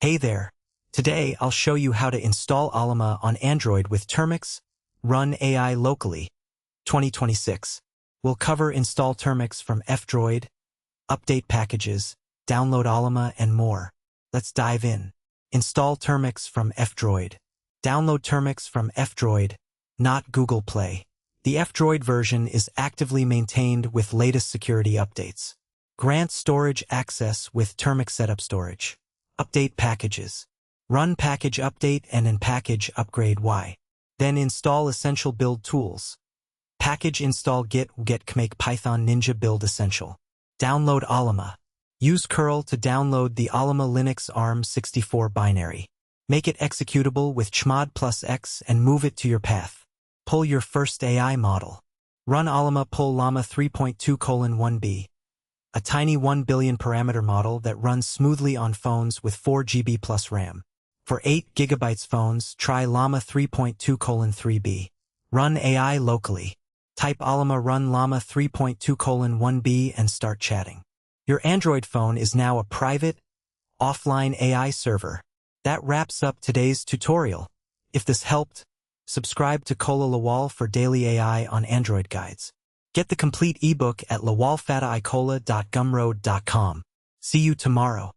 Hey there! Today I'll show you how to install Ollama on Android with Termux, run AI locally. 2026. We'll cover install Termux from F-Droid, update packages, download Ollama, and more. Let's dive in. Install Termux from F-Droid. Download Termux from F-Droid, not Google Play. The F-Droid version is actively maintained with latest security updates. Grant storage access with Termux setup storage. Update packages. Run package update and in package upgrade Y. Then install essential build tools. Package install git make python ninja build essential. Download Ollama. Use curl to download the Ollama Linux ARM64 binary. Make it executable with chmod plus x and move it to your path. Pull your first AI model. Run Ollama pull Llama 3.2:1b. A tiny 1 billion parameter model that runs smoothly on phones with 4 GB plus RAM. For 8 GB phones, try Llama 3.2:3b. Run AI locally. Type Ollama run Llama 3.2:1b and start chatting. Your Android phone is now a private, offline AI server. That wraps up today's tutorial. If this helped, subscribe to Kola Lawal for daily AI on Android guides. Get the complete ebook at lawalfataikola.gumroad.com. See you tomorrow.